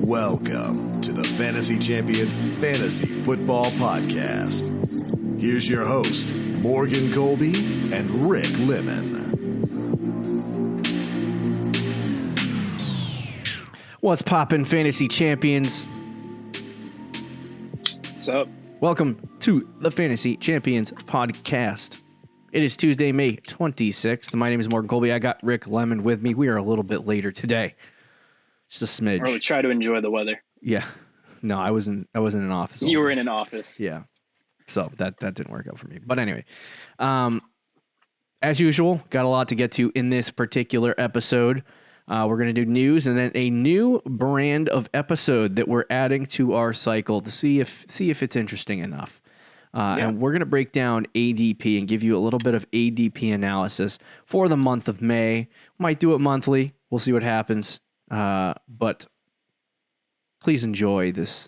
Welcome to the Fantasy Champions Fantasy Football Podcast. Here's your host, Morgan Colby and Rick Lemon. What's poppin', Fantasy Champions? What's up? Welcome to the Fantasy Champions Podcast. It is Tuesday, May 26th. My name is Morgan Colby. I got Rick Lemon with me. We are a little bit later today. Just a smidge. Or we try to enjoy the weather. Yeah. No, I wasn't in an office. You were in an office. Yeah. So that didn't work out for me. But anyway, as usual, got a lot to get to in this particular episode. We're going to do news and then a new brand of episode that we're adding to our cycle to see if it's interesting enough. And we're going to break down ADP and give you a little bit of ADP analysis for the month of May. Might do it monthly. We'll see what happens. But please enjoy this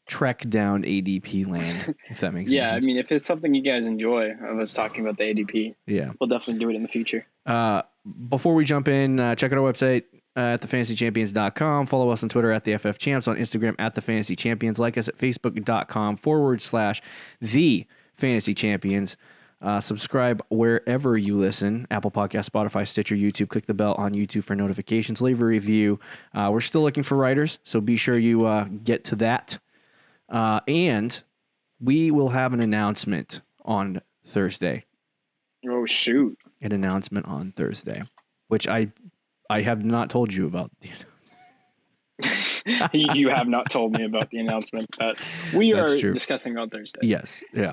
trek down ADP land, if that makes sense. Yeah, I mean, if it's something you guys enjoy, I was talking about the ADP. Yeah. We'll definitely do it in the future. Before we jump in, check out our website at thefantasychampions.com. Follow us on Twitter at the FF Champs, on Instagram at the Fantasy Champions. Like us at facebook.com/the Fantasy Champions. Subscribe wherever you listen, Apple Podcasts, Spotify, Stitcher, YouTube. Click the bell on YouTube for notifications. Leave a review. We're still looking for writers, so be sure you get to that. And we will have an announcement on Thursday. Oh, shoot. An announcement on Thursday, which I have not told you about. You have not told me about the announcement that we are discussing on Thursday. Yes. Yeah.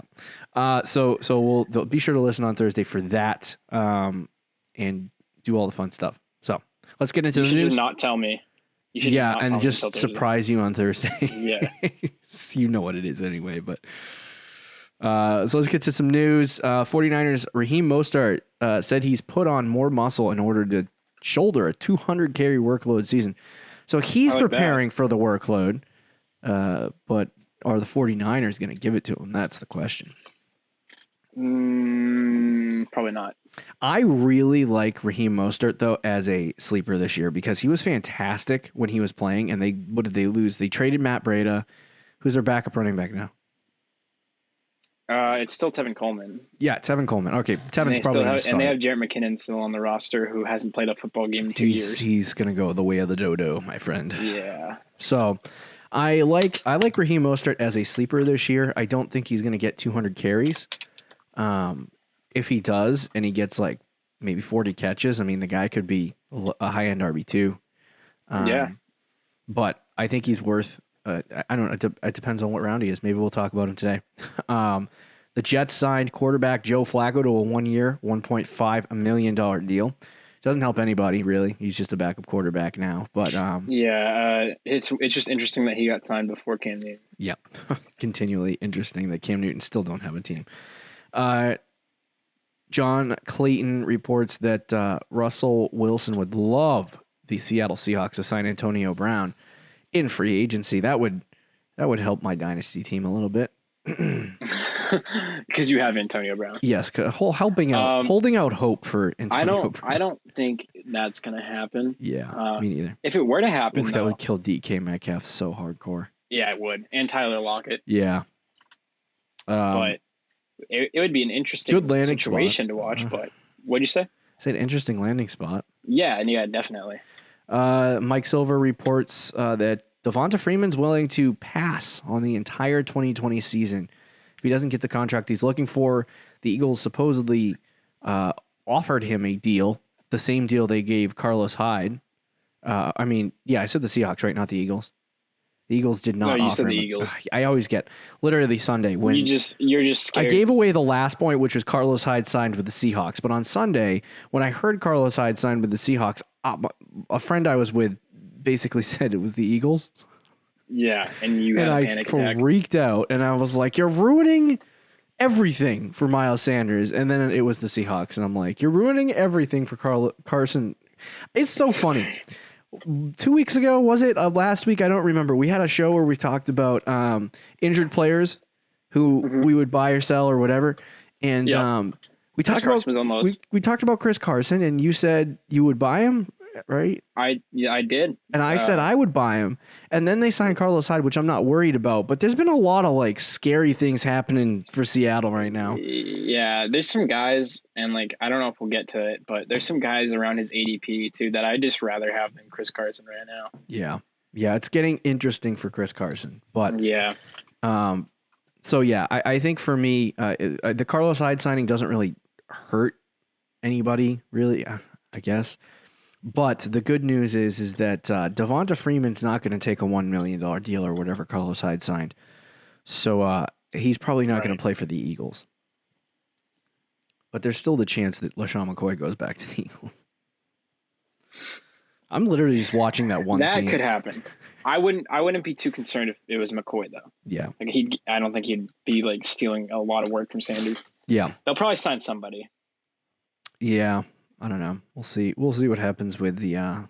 So we'll be sure to listen on Thursday for that, and do all the fun stuff. So let's get into the news. Just not tell me. You should and just surprise you on Thursday. Yeah. You know what it is anyway, but so let's get to some news. 49ers Raheem Mostert said he's put on more muscle in order to shoulder a 200 carry workload season. So he's preparing for the workload, but are the 49ers going to give it to him? That's the question. Probably not. I really like Raheem Mostert, though, as a sleeper this year because he was fantastic when he was playing, and what did they lose? They traded Matt Breida. Who's their backup running back now? It's still Tevin Coleman. Yeah, Tevin Coleman. Okay, Tevin's probably going to start. And they have Jarrett McKinnon still on the roster who hasn't played a football game in 2 years. He's going to go the way of the dodo, my friend. Yeah. So I like Raheem Mostert as a sleeper this year. I don't think he's going to get 200 carries. If he does and he gets like maybe 40 catches, I mean, the guy could be a high-end RB2. Yeah. But I think he's worth... I don't know. It depends on what round he is. Maybe we'll talk about him today. The Jets signed quarterback Joe Flacco to a 1-year, $1.5 million deal. Doesn't help anybody, really. He's just a backup quarterback now. But it's just interesting that he got signed before Cam Newton. Yeah, continually interesting that Cam Newton still don't have a team. John Clayton reports that Russell Wilson would love the Seattle Seahawks to sign Antonio Brown in free agency. That would help my dynasty team a little bit. Because you have Antonio Brown. Yes, holding out hope for Antonio Brown. I don't think that's going to happen. Yeah, me neither. If it were to happen, that would kill DK Metcalf so hardcore. Yeah, it would. And Tyler Lockett. Yeah. But it would be an interesting situation to watch. But what'd you say? I said interesting landing spot. Yeah, definitely. Mike Silver reports that Devonta Freeman's willing to pass on the entire 2020 season if he doesn't get the contract he's looking for. The Eagles supposedly offered him a deal, the same deal they gave Carlos Hyde. I said the Seahawks, right? Not the Eagles. The Eagles did not offer him. No, you said the Eagles. I always get literally Sunday when you're just scared. I gave away the last point, which was Carlos Hyde signed with the Seahawks. But on Sunday, when I heard Carlos Hyde signed with the Seahawks, a friend I was with basically said it was the Eagles. Yeah, and you had a panic attack. I freaked out, and I was like, "You're ruining everything for Miles Sanders." And then it was the Seahawks, and I'm like, "You're ruining everything for Carson." It's so funny. 2 weeks ago, was it? Last week, I don't remember. We had a show where we talked about injured players who we would buy or sell or whatever, and we talked about Chris Carson, and you said you would buy him. right? I did. And I said I would buy him. And then they signed Carlos Hyde, which I'm not worried about. But there's been a lot of like scary things happening for Seattle right now. Yeah, there's some guys, and like I don't know if we'll get to it, but there's some guys around his ADP too that I'd just rather have than Chris Carson right now. Yeah, it's getting interesting for Chris Carson. But yeah. So yeah, I think for me, the Carlos Hyde signing doesn't really hurt anybody, really, I guess. But the good news is that Devonta Freeman's not going to take a $1 million deal or whatever Carlos Hyde signed. So he's probably not going to play for the Eagles. But there's still the chance that LaShawn McCoy goes back to the Eagles. I'm literally just watching that one team. That could happen. I wouldn't be too concerned if it was McCoy though. Yeah. Like I don't think he'd be like stealing a lot of work from Sanders. Yeah. They'll probably sign somebody. Yeah. I don't know. We'll see. We'll see what happens with the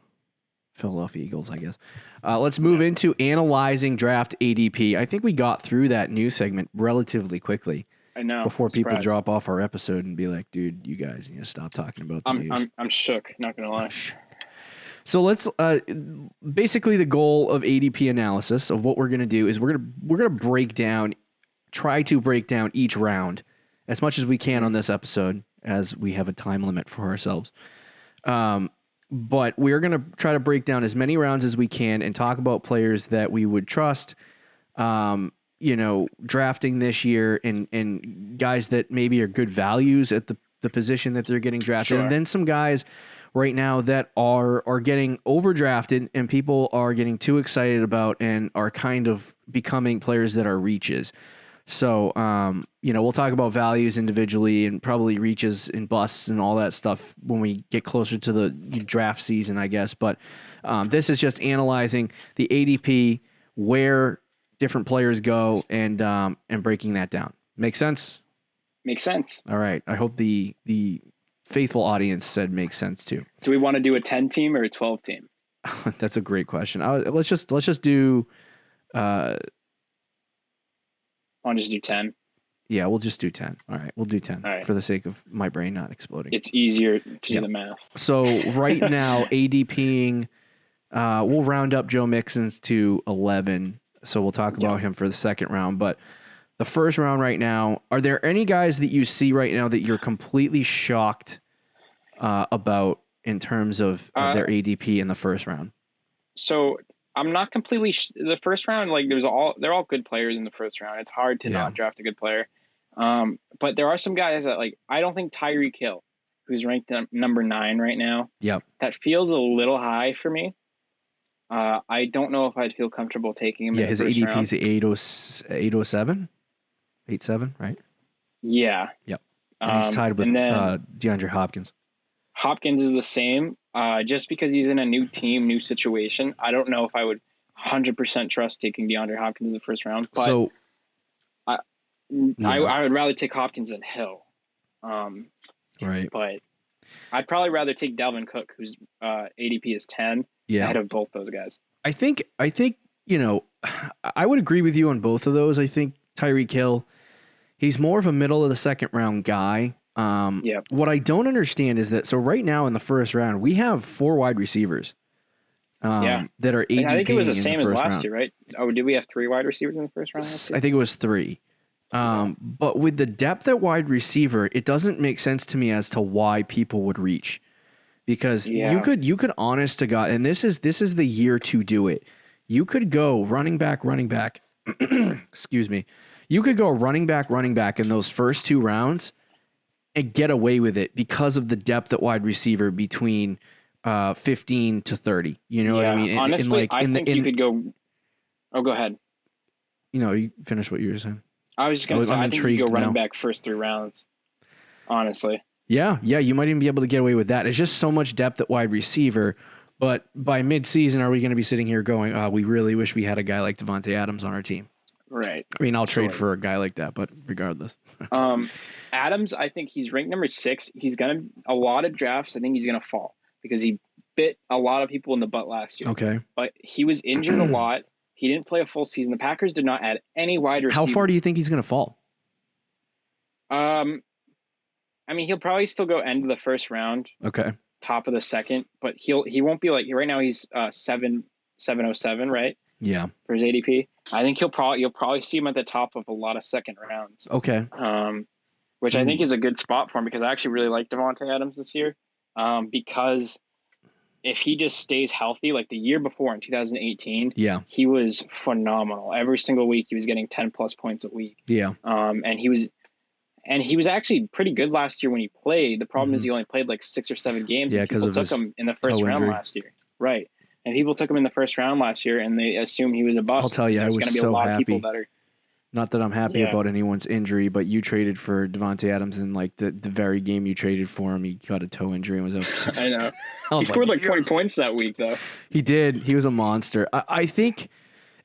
Philadelphia Eagles, I guess. Let's move into analyzing draft ADP. I think we got through that news segment relatively quickly. I know. Before people drop off our episode and be like, dude, you guys need to stop talking about the news. I'm shook, not going to lie. So let's basically the goal of ADP analysis of what we're going to do is we're going to try to break down each round as much as we can on this episode, as we have a time limit for ourselves. But we're going to try to break down as many rounds as we can and talk about players that we would trust, drafting this year and guys that maybe are good values at the position that they're getting drafted. Sure. And then some guys right now that are getting overdrafted and people are getting too excited about and are kind of becoming players that are reaches. So, we'll talk about values individually and probably reaches and busts and all that stuff when we get closer to the draft season, I guess. But this is just analyzing the ADP, where different players go, and breaking that down. Make sense? Makes sense. All right. I hope the faithful audience said makes sense too. Do we want to do a 10 team or a 12 team? That's a great question. Let's just do. I'll just do 10. Yeah, we'll just do 10. All right, we'll do 10 for the sake of my brain not exploding. It's easier to do the math. So right now, ADPing, we'll round up Joe Mixon's to 11. So we'll talk about him for the second round. But the first round right now, are there any guys that you see right now that you're completely shocked about in terms of their ADP in the first round? So I'm not completely the first round. Like they're all good players in the first round. It's hard to not draft a good player. But there are some guys that I don't think Tyreek Hill, who's ranked number 9 right now. Yep. That feels a little high for me. I don't know if I'd feel comfortable taking him. Yeah, his ADP is 807, 87, right? Yeah. Yep. And he's tied with DeAndre Hopkins. Hopkins is the same. Just because he's in a new team, new situation, I don't know if I would 100% trust taking DeAndre Hopkins in the first round. But I would rather take Hopkins than Hill. Right. But I'd probably rather take Dalvin Cook, whose ADP is 10, ahead of both those guys. I think I would agree with you on both of those. I think Tyreek Hill, he's more of a middle of the second round guy. What I don't understand is that, so right now in the first round, we have 4 wide receivers that are ADP. I think it was the same as last year, right? Oh, did we have 3 wide receivers in the first round? I think it was 3. But with the depth at wide receiver, it doesn't make sense to me as to why people would reach. Because you could honest to God, and this is the year to do it. You could go running back. Excuse me. You could go running back in those first 2 rounds and get away with it because of the depth at wide receiver between 15 to 30. You know what I mean? Honestly, I think you could go. Oh, go ahead. You finish what you were saying. I was just going to say, I think you go running back first 3 rounds. Honestly. Yeah, you might even be able to get away with that. It's just so much depth at wide receiver. But by mid-season, are we going to be sitting here going, we really wish we had a guy like Devontae Adams on our team? Right. I mean, I'll trade for a guy like that, but regardless. Adams, I think he's ranked number 6. A lot of drafts, I think he's going to fall because he bit a lot of people in the butt last year. Okay. But he was injured a lot. He didn't play a full season. The Packers did not add any wide receivers. How far do you think he's going to fall? I mean, he'll probably still go end of the first round. Okay. top of the second, but he won't be like right now. He's 707, right? Yeah. For his ADP, I think you'll probably see him at the top of a lot of second rounds. Okay. Which I think is a good spot for him because I actually really like Davante Adams this year. Because if he just stays healthy, like the year before in 2018, he was phenomenal. Every single week he was getting 10 plus points a week. Yeah. And he was actually pretty good last year when he played. The problem is he only played like 6 or 7 games. Yeah, and people took him in the first round last year. Right. And people took him in the first round last year and they assumed he was a bust. I'll tell you, I was going to be so a lot happy. of people that are. Not that I'm happy about anyone's injury, but you traded for Davante Adams in like the very game you traded for him. He got a toe injury and was out for 6 I weeks. know. He scored like 20 points that week, though. He did. He was a monster. I think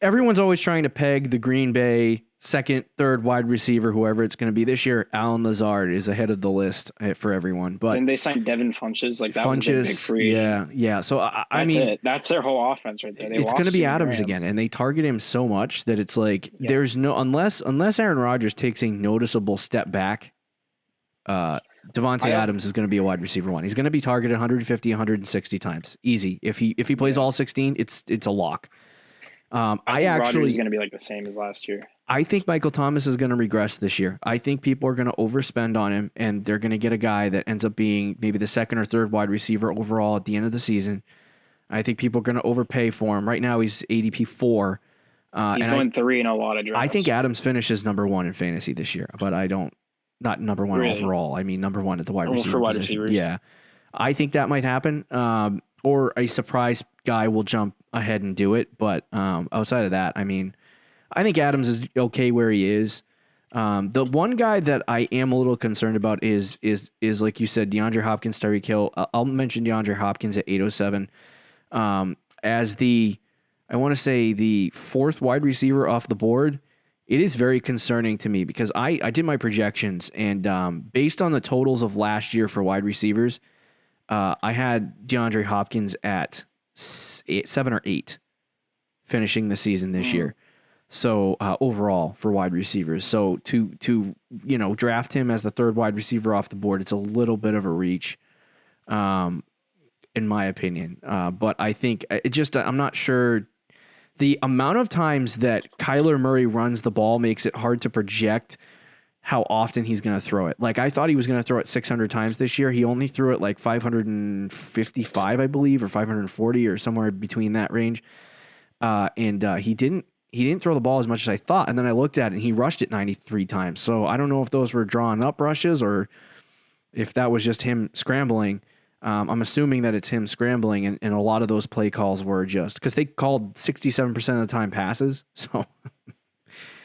everyone's always trying to peg the Green Bay second, third wide receiver, whoever it's going to be this year. Alan Lazard is ahead of the list for everyone. But then they signed Devin Funches, like that was a big free. Yeah. So I mean, that's their whole offense right there. It's going to be Adams again, and they target him so much that it's like there's no unless Aaron Rodgers takes a noticeable step back. Davante Adams is going to be a wide receiver 1. He's going to be targeted 150, 160 times, easy. If he plays all 16, it's a lock. I think Rodgers is going to be like the same as last year. I think Michael Thomas is going to regress this year. I think people are going to overspend on him, and they're going to get a guy that ends up being maybe the second or third wide receiver overall at the end of the season. I think people are going to overpay for him. Right now, he's ADP 4. He's going 3 in a lot of drafts. I think Adams finishes number 1 in fantasy this year, but not number 1 overall. I mean, number 1 at the wide receiver for wide position. receivers. Yeah. I think that might happen. Or a surprise guy will jump ahead and do it. But outside of that, I mean, I think Adams is okay where he is. The one guy that I am a little concerned about is like you said, DeAndre Hopkins, Tyreek Hill. I'll mention DeAndre Hopkins at 807 as I want to say the 4th wide receiver off the board. It is very concerning to me because I did my projections and based on the totals of last year for wide receivers, I had DeAndre Hopkins at 7 or 8 finishing the season this year. So overall for wide receivers, so to draft him as the 3rd wide receiver off the board, it's a little bit of a reach, in my opinion. But I think I'm not sure. The amount of times that Kyler Murray runs the ball makes it hard to project how often he's going to throw it. Like I thought he was going to throw it 600 times this year. He only threw it like 555, I believe, or 540 or somewhere between that range. And he didn't throw the ball as much as I thought. And then I looked at it and he rushed it 93 times. So I don't know if those were drawn up rushes or if that was just him scrambling. I'm assuming that it's him scrambling, and a lot of those play calls were just because they called 67% of the time passes. So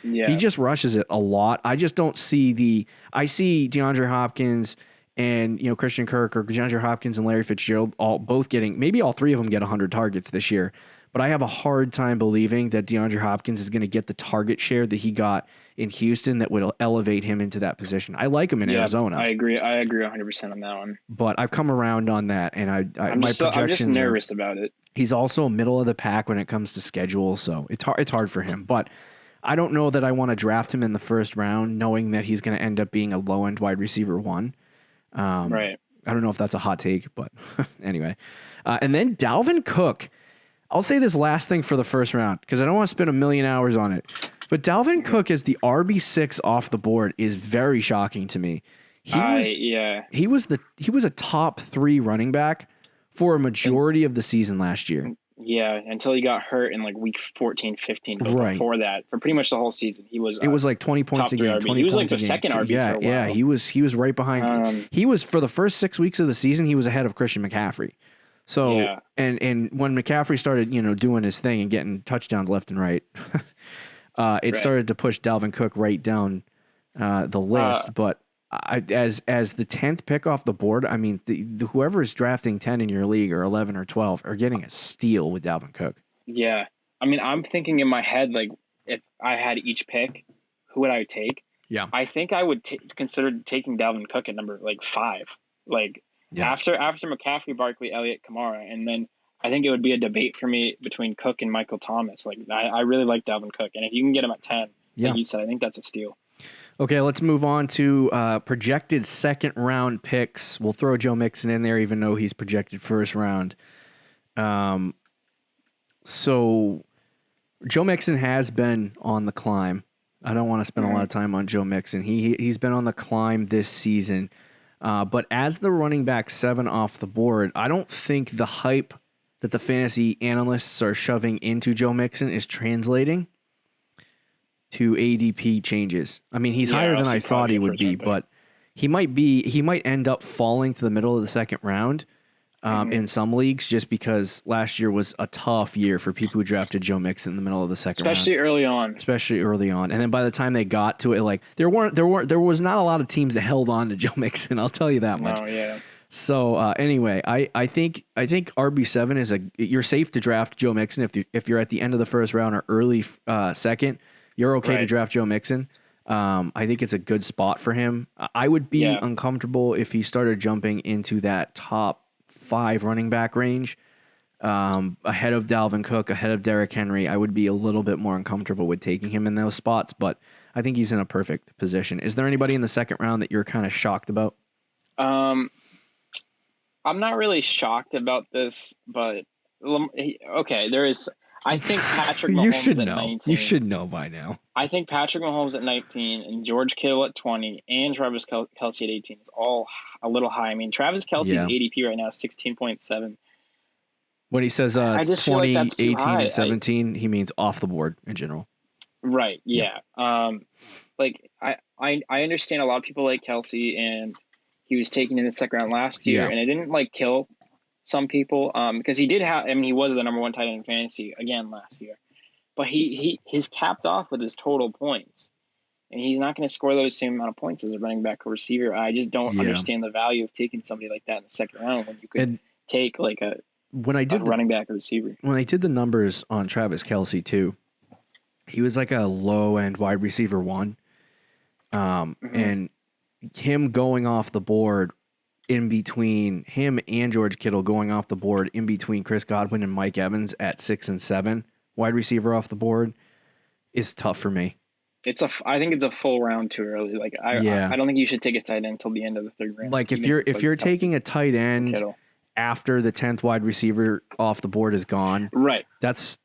he just rushes it a lot. I just don't see I see DeAndre Hopkins and Christian Kirk or DeAndre Hopkins and Larry Fitzgerald both getting, maybe all 3 of them get 100 targets this year. But I have a hard time believing that DeAndre Hopkins is going to get the target share that he got in Houston that would elevate him into that position. I like him in Arizona. I agree 100% on that one. But I've come around on that, and I'm just nervous about it. He's also middle of the pack when it comes to schedule, so it's hard for him. But I don't know that I want to draft him in the first round, knowing that he's going to end up being a low-end wide receiver 1. Right. I don't know if that's a hot take, but anyway. And then Dalvin Cook. I'll say this last thing for the first round because I don't want to spend a million hours on it. But Dalvin Cook as the RB6 off the board is very shocking to me. He was a top 3 running back for a majority of the season last year. Yeah, until he got hurt in like week 14, 15. But before that, for pretty much the whole season, he was. It was like 20 points a game. 20 he was points like the second RB. Yeah, for a while. yeah. He was right behind. He was for the first 6 weeks of the season. He was ahead of Christian McCaffrey. So and when McCaffrey started, doing his thing and getting touchdowns left and right, it started to push Dalvin Cook right down the list. But as the 10th pick off the board, I mean, whoever is drafting 10 in your league or 11 or 12 are getting a steal with Dalvin Cook. Yeah, I mean, I'm thinking in my head like if I had each pick, who would I take? Yeah, I think I would consider taking Dalvin Cook at number like 5, like. Yeah. After McCaffrey, Barkley, Elliott, Kamara, and then I think it would be a debate for me between Cook and Michael Thomas. Like I really like Dalvin Cook, and if you can get him at 10, like you said, I think that's a steal. Okay, let's move on to projected second round picks. We'll throw Joe Mixon in there, even though he's projected first round. So Joe Mixon has been on the climb. I don't want to spend a lot of time on Joe Mixon. He's been on the climb this season. But as the running back 7 off the board, I don't think the hype that the fantasy analysts are shoving into Joe Mixon is translating to ADP changes. I mean, he's higher than I thought he would be, but he might end up falling to the middle of the second round in some leagues, just because last year was a tough year for people who drafted Joe Mixon in the middle of the second round. Especially early on. And then by the time they got to it, like there was not a lot of teams that held on to Joe Mixon, I'll tell you that much. Oh, yeah. So anyway, I think RB7 is you're safe to draft Joe Mixon if you're at the end of the first round or early second. You're okay to draft Joe Mixon. I think it's a good spot for him. I would be uncomfortable if he started jumping into that top 5 running back range ahead of Dalvin Cook, ahead of Derrick Henry. I would be a little bit more uncomfortable with taking him in those spots, but I think he's in a perfect position. Is there anybody in the second round that you're kind of shocked about? I'm not really shocked about this, but there is. I think Patrick Mahomes at 19. You should know by now. I think Patrick Mahomes at 19 and George Kittle at 20 and Travis Kelce at 18 is all a little high. I mean, Travis Kelce's ADP right now is 16.7. When he says 20, like 18, and 17, he means off the board in general. Right, yeah. Like, I understand a lot of people like Kelce, and he was taken in the second round last year, and it didn't, like, kill some people, because he was the number 1 tight end in fantasy again last year, but he's capped off with his total points, and he's not going to score those same amount of points as a running back or receiver. I just don't understand the value of taking somebody like that in the second round when you could take like a running back or receiver. When I did the numbers on Travis Kelce too, he was like a low end wide receiver 1, and him going off the board. In between him and George Kittle going off the board, in between Chris Godwin and Mike Evans at 6 and 7, wide receiver off the board, is tough for me. I think it's a full round too early. Like I don't think you should take a tight end until the end of the third round. Like if you're taking a tight end after the 10th wide receiver off the board is gone, right? That's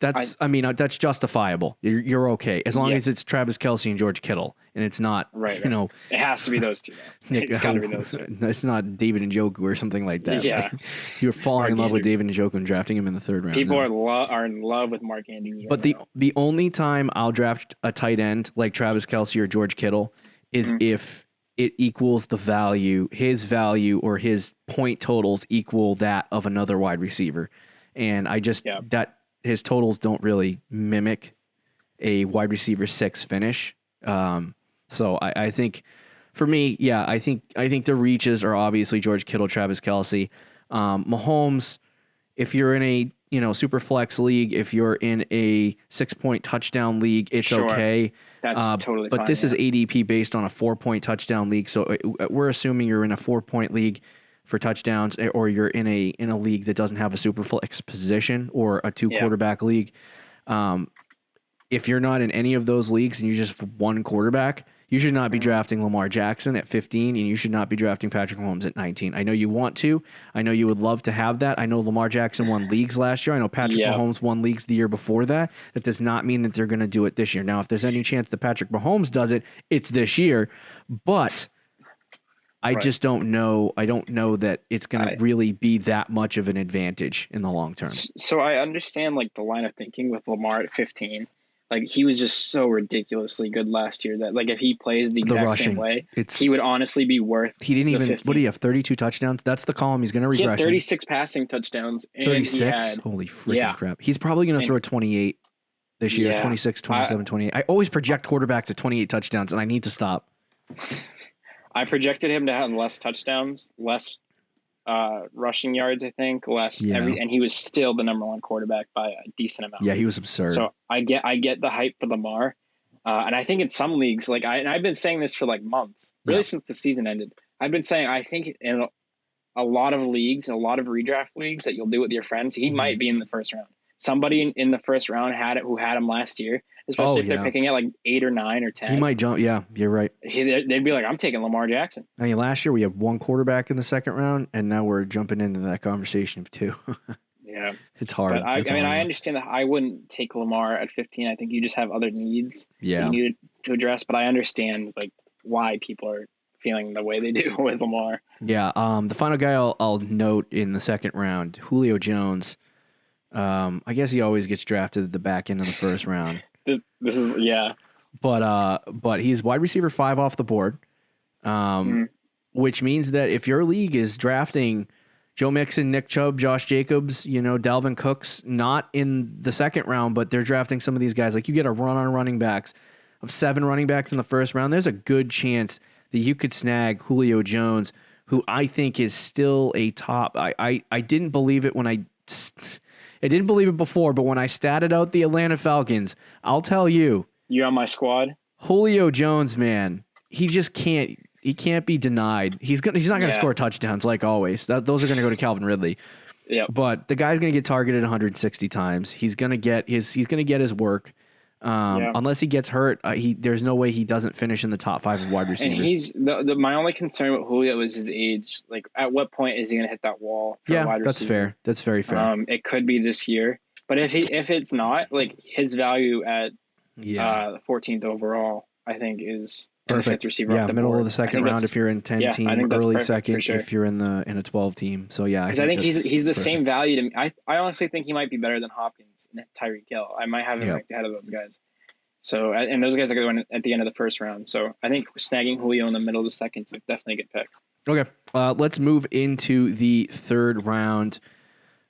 justifiable. You're okay as long as it's Travis Kelce and George Kittle, and it's not it has to be those two. It's got to be those two. It's not David Njoku or something like that. Yeah, like, you're falling in love with David Njoku and drafting him in the third round. People are in love with Mark Andrews. But the only time I'll draft a tight end like Travis Kelce or George Kittle is if it equals the value, his value or his point totals equal that of another wide receiver. And I just, that his totals don't really mimic a wide receiver 6 finish. So I think for me, I think the reaches are obviously George Kittle, Travis Kelce, Mahomes. If you're in a, super flex league, if you're in a 6-point touchdown league, it's okay. That's totally fine. But this is ADP based on a 4-point touchdown league. So we're assuming you're in a 4-point league for touchdowns, or you're in a league that doesn't have a super flex position or a 2-quarterback league. If you're not in any of those leagues and you just have 1 quarterback, you should not be drafting Lamar Jackson at 15, and you should not be drafting Patrick Mahomes at 19. I know you want to. I know you would love to have that. I know Lamar Jackson won leagues last year. I know Patrick Mahomes won leagues the year before that. That does not mean that they're going to do it this year. Now, if there's any chance that Patrick Mahomes does it, it's this year. But I just don't know. I don't know that it's going to really be that much of an advantage in the long term. So I understand like the line of thinking with Lamar at 15. Like he was just so ridiculously good last year that like if he plays the exact same way, he would honestly be worth. He didn't even. 15. What do you have? 32 touchdowns. That's the column he's going to regression. He had 36 passing touchdowns. 36. Holy freaking crap! He's probably going to throw 28 this year. 26, 27, 28. I always project quarterbacks at 28 touchdowns, and I need to stop. I projected him to have less touchdowns, less rushing yards, I think, and he was still the number 1 quarterback by a decent amount. Yeah, he was absurd. So I get the hype for Lamar, and I think in some leagues, like I've been saying this for like months, really since the season ended. I've been saying I think in a lot of leagues, a lot of redraft leagues that you'll do with your friends, he might be in the first round. somebody in the first round who had him last year, especially if they're picking at like 8 or 9 or 10. He might jump. Yeah, you're right. They'd be like, I'm taking Lamar Jackson. I mean, last year we had one quarterback in the second round, and now we're jumping into that conversation of 2. Yeah, it's hard. But I understand that I wouldn't take Lamar at 15. I think you just have other needs that you need to address. But I understand like why people are feeling the way they do with Lamar. Yeah. The final guy I'll note in the second round, Julio Jones. I guess he always gets drafted at the back end of the first round. This is But he's wide receiver 5 off the board, which means that if your league is drafting Joe Mixon, Nick Chubb, Josh Jacobs, Dalvin Cook's not in the second round, but they're drafting some of these guys. Like you get a run on running backs of 7 running backs in the first round. There's a good chance that you could snag Julio Jones, who I think is still a top. I didn't believe it I didn't believe it before, but when I statted out the Atlanta Falcons, I'll tell you. You're on my squad? Julio Jones, man, he just can't. He can't be denied. He's not going to score touchdowns like always. Those are going to go to Calvin Ridley. Yeah. But the guy's going to get targeted 160 times. He's going to get his work. Unless he gets hurt, there's no way he doesn't finish in the top 5 of wide receivers. And my only concern with Julio is his age. Like, at what point is he going to hit that wall? For a wide receiver? That's fair. That's very fair. It could be this year, but if it's not, like his value at 14th overall, I think is perfect. Receiver off the middle board. of the second round if you're in 10 team, early second if you're in a 12 team. So because I think he's the same value to me. I honestly think he might be better than Hopkins and Tyreek Hill. I might have him ranked ahead of those guys. So and those guys are going at the end of the first round. So I think snagging Julio in the middle of the second is definitely a good pick. Okay, let's move into the third round.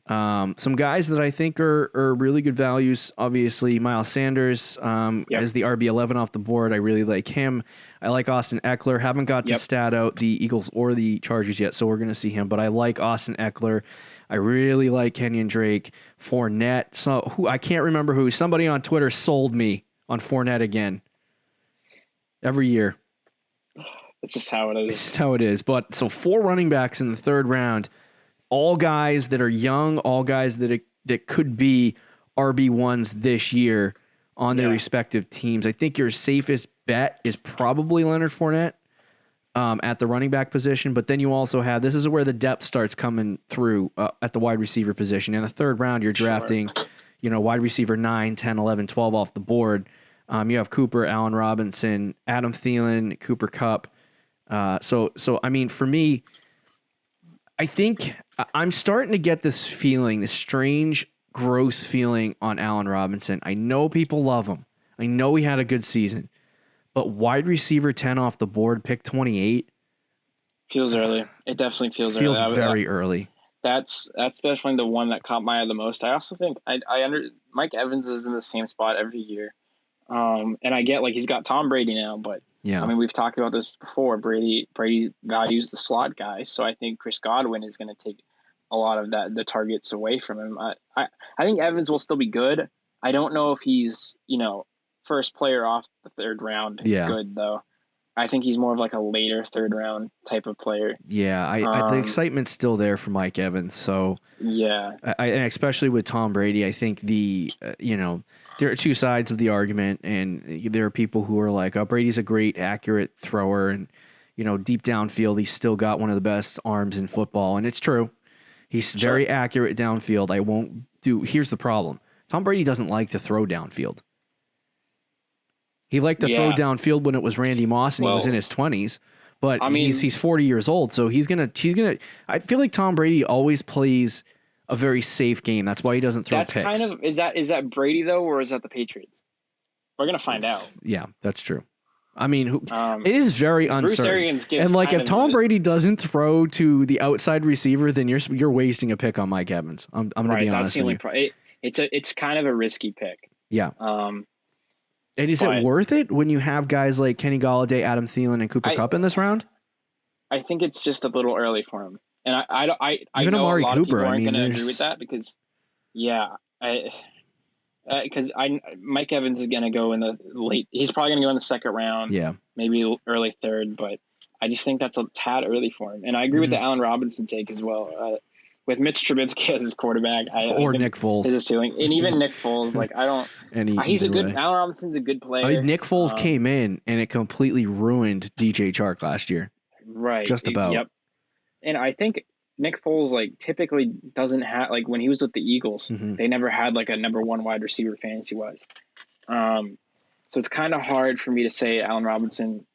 Some guys that I think are really good values. Obviously, Miles Sanders as the RB11 off the board. I really like him. I like Austin Eckler. Haven't got to stat out the Eagles or the Chargers yet, so we're going to see him. But I like Austin Eckler. I really like Kenyon Drake. Fournette. So I can't remember who. Somebody on Twitter sold me on Fournette again. Every year. That's just how it is. It's just how it is. But so 4 running backs in the third round. All guys that are young, all guys that could be RB1s this year on their respective teams. I think your safest bet is probably Leonard Fournette at the running back position, but then you also have, this is where the depth starts coming through at the wide receiver position. In the third round, you're drafting, wide receiver 9, 10, 11, 12 off the board. You have Cooper, Allen Robinson, Adam Thielen, Cooper Kupp. So I mean, for me, I think I'm starting to get this feeling, this strange, gross feeling on Allen Robinson. I know people love him. I know he had a good season. But wide receiver 10 off the board, pick 28. Feels early. It definitely feels early. Feels very early. That's definitely the one that caught my eye the most. I also think Mike Evans is in the same spot every year. And I get he's got Tom Brady now, but I mean, we've talked about this before. Brady values the slot guy, so I think Chris Godwin is going to take a lot of the targets away from him. I think Evans will still be good. I don't know if he's first player off the third round good though. I think he's more of a later third round type of player. Yeah, the excitement's still there for Mike Evans. So and especially with Tom Brady, I think there are 2 sides of the argument, and there are people who are like, "Oh, Brady's a great, accurate thrower, and deep downfield, he's still got one of the best arms in football," and it's true. He's very accurate downfield. Here's the problem: Tom Brady doesn't like to throw downfield. He liked to throw downfield when it was Randy Moss and he was in his 20s. But he's 40 years old, so he's gonna. I feel like Tom Brady always plays a very safe game. That's why he doesn't throw picks. Is that Brady though, or is that the Patriots? We're gonna find out. Yeah, that's true. I mean, it is very uncertain. And if Tom Brady doesn't throw to the outside receiver, then you're wasting a pick on Mike Evans. I'm gonna be honest with you. It's kind of a risky pick. Yeah. And is it worth it when you have guys like Kenny Golladay, Adam Thielen, and Cooper Kupp in this round? I think it's just a little early for him, and I even know Amari a lot Cooper. Of people aren't going to agree with that because Mike Evans is going to go in the late. He's probably going to go in the second round. Yeah, maybe early third, but I just think that's a tad early for him. And I agree with the Allen Robinson take as well. with Mitch Trubisky as his quarterback, or Nick Foles, is a ceiling, and even Nick Foles. Like I don't. He's a good. Way. Allen Robinson's a good player. Nick Foles came in and it completely ruined DJ Chark last year. Right. Just about. Yep. And I think Nick Foles like typically doesn't have like when he was with the Eagles, they never had like a number one wide receiver fantasy wise. So it's kind of hard for me to say Allen Robinson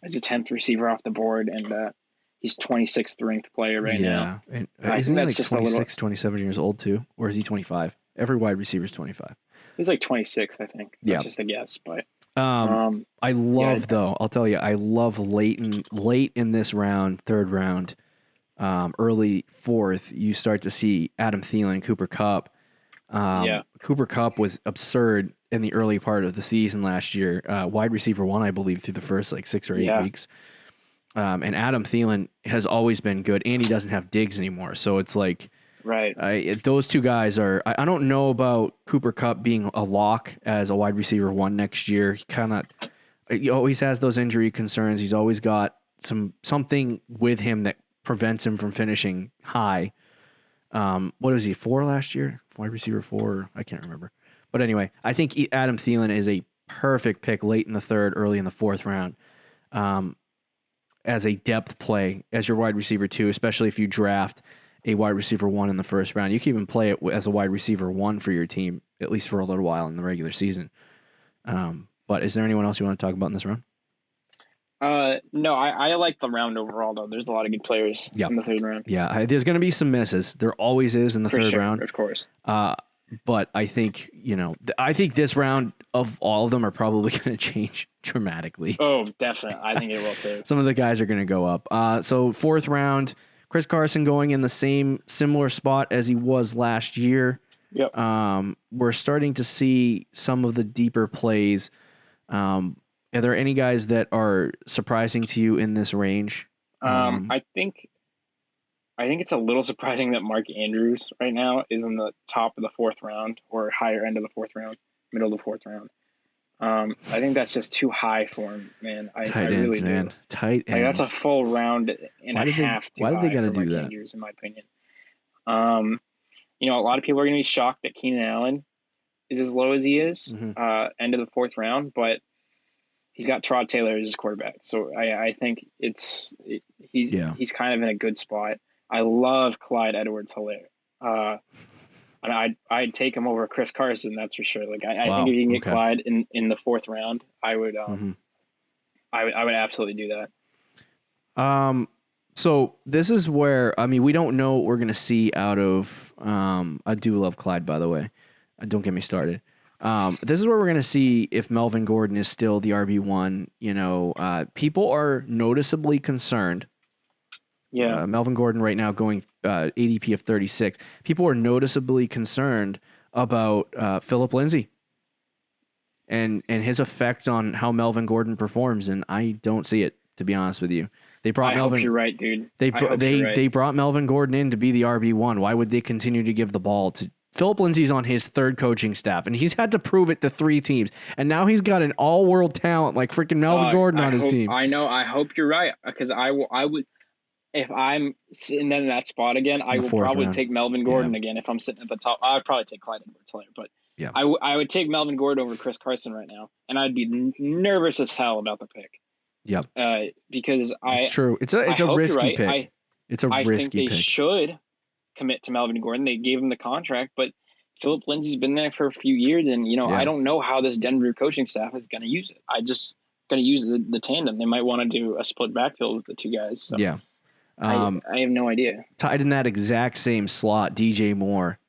is a 10th receiver off the board, and he's 26th ranked player right now. And isn't he like 26, 27 years old too? Or is he 25? Every wide receiver is 25. He's like 26, I think. That's just a guess, but I love though. I'll tell you, I love late in this round, third round, early fourth. You start to see Adam Thielen, Cooper Kupp. Cooper Kupp was absurd in the early part of the season last year. Wide receiver 1, I believe, through the first like 6 or 8 weeks. And Adam Thielen has always been good, and he doesn't have Diggs anymore. So it's like, right. Those two guys are. I don't know about Cooper Kupp being a lock as a wide receiver 1 next year. He always has those injury concerns. He's always got something with him that prevents him from finishing high. What was he, 4 last year? Wide receiver 4? I can't remember. But anyway, I think Adam Thielen is a perfect pick late in the third, early in the fourth round. As a depth play, as your wide receiver 2, especially if you draft a wide receiver 1 in the first round. You can even play it as a wide receiver 1 for your team, at least for a little while in the regular season. But is there anyone else you want to talk about in this round? No, I like the round overall, though. There's a lot of good players in the third round. Yeah, there's going to be some misses. There always is in the third round. Of course. But I think, I think this round of all of them are probably going to change dramatically. Oh, definitely. I think it will too. Some of the guys are going to go up. So fourth round, Chris Carson going in the similar spot as he was last year. Yep. We're starting to see some of the deeper plays. Are there any guys that are surprising to you in this range? I think it's a little surprising that Mark Andrews right now is in the top of the fourth round or higher end of the fourth round, middle of the fourth round. I think that's just too high for him, man. Tight ends, man. Tight ends. That's a full round and a half. Why did they gotta do that? Andrews, in my opinion. A lot of people are going to be shocked that Keenan Allen is as low as he is, end of the fourth round, but he's got Tyrod Taylor as his quarterback. So I think he's kind of in a good spot. I love Clyde Edwards-Helaire. And I'd take him over Chris Carson, that's for sure. Like I think if you can get Clyde in the fourth round, I would I would absolutely do that. So this is where we don't know what we're gonna see out of I do love Clyde, by the way. Don't get me started. This is where we're gonna see if Melvin Gordon is still the RB1. People are noticeably concerned. Yeah, Melvin Gordon right now going ADP of 36. People are noticeably concerned about Phillip Lindsay and his effect on how Melvin Gordon performs, and I don't see it, to be honest with you. They brought Melvin. I hope you're right, dude. They brought Melvin Gordon in to be the RB1. Why would they continue to give the ball to Phillip Lindsay's on his third coaching staff, and he's had to prove it to 3 teams, and now he's got an all-world talent like freaking Melvin Gordon on his team. I know. I hope you're right, because I would. If I'm sitting in that spot again, I would probably take Melvin Gordon again. If I'm sitting at the top, I'd probably take Clyde Edwards-Helaire, but I would take Melvin Gordon over Chris Carson right now, and I'd be nervous as hell about the pick. Yep. Because it's true. It's a risky pick. I think they should commit to Melvin Gordon. They gave him the contract, but Phillip Lindsay's been there for a few years, and I don't know how this Denver coaching staff is going to use it. I just going to use the tandem. They might want to do a split backfield with the 2 guys. So. Yeah. I have no idea. Tied in that exact same slot, DJ Moore,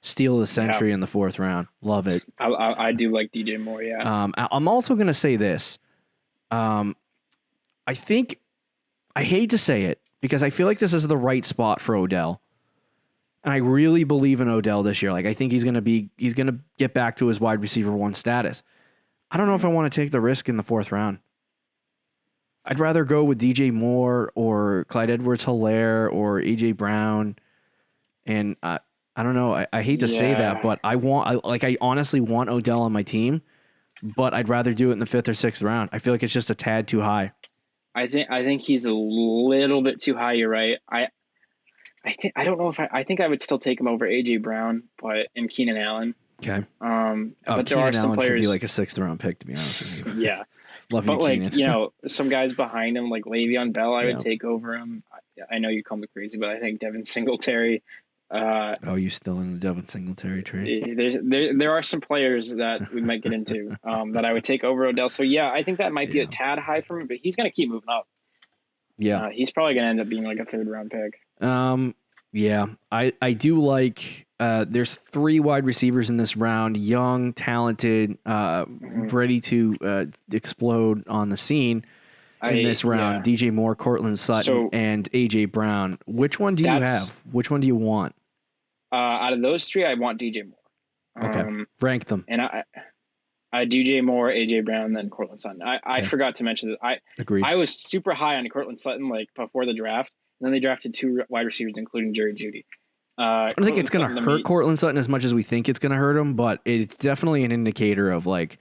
steal the century in the 4th round. Love it. I do like DJ Moore. Yeah. I'm also going to say this. I think I hate to say it because I feel like this is the right spot for Odell, and I really believe in Odell this year. Like I think he's going to get back to his wide receiver 1 status. I don't know if I want to take the risk in the 4th round. I'd rather go with DJ Moore or Clyde Edwards-Helaire or AJ Brown. And I don't know. I hate to say that, but I honestly want Odell on my team, but I'd rather do it in the 5th or 6th round. I feel like it's just a tad too high. I think he's a little bit too high. You're right. I don't know if I think I would still take him over AJ Brown, and Keenan Allen. Okay. But there Keenan are some Allen players should be like a 6th round pick, to be honest with you. Yeah. Love but you, Keenan. some guys behind him, like Le'Veon Bell, I would take over him. I know you call me crazy, but I think Devin Singletary. You still in the Devin Singletary trade? There are some players that we might get into that I would take over Odell. So yeah, I think that might be a tad high for me, but he's going to keep moving up. Yeah, he's probably going to end up being like a 3rd round pick. Yeah, I do like. There's 3 wide receivers in this round, young, talented, ready to explode on the scene in this round. Yeah. DJ Moore, Cortland Sutton, and AJ Brown. Which one do you have? Which one do you want? Out of those 3, I want DJ Moore. Okay, rank them. And I DJ Moore, AJ Brown, then Cortland Sutton. I forgot to mention that. Agreed. I was super high on Cortland Sutton like before the draft, and then they drafted 2 wide receivers, including Jerry Jeudy. I don't think it's going to hurt Cortland Sutton as much as we think it's going to hurt him, but it's definitely an indicator of like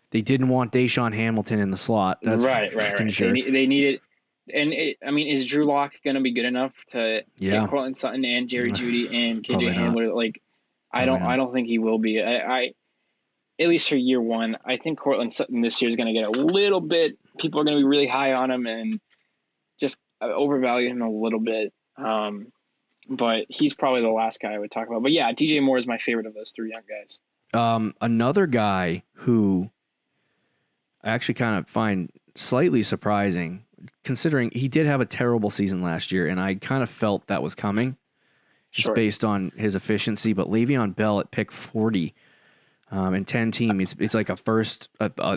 they didn't want Deshaun Hamilton in the slot. That's right. Sure. They needed. And is Drew Lock going to be good enough to get Cortland Sutton and Jerry Jeudy and KJ Hamler? Like, I don't think he will be. I at least for year 1, I think Cortland Sutton this year is going to get a little bit. People are going to be really high on him and just overvalue him a little bit. But he's probably the last guy I would talk about. But yeah, DJ Moore is my favorite of those 3 young guys. Another guy who I actually kind of find slightly surprising, considering he did have a terrible season last year, and I kind of felt that was coming just based on his efficiency. But Le'Veon Bell at pick 40 in 10 team, it's like a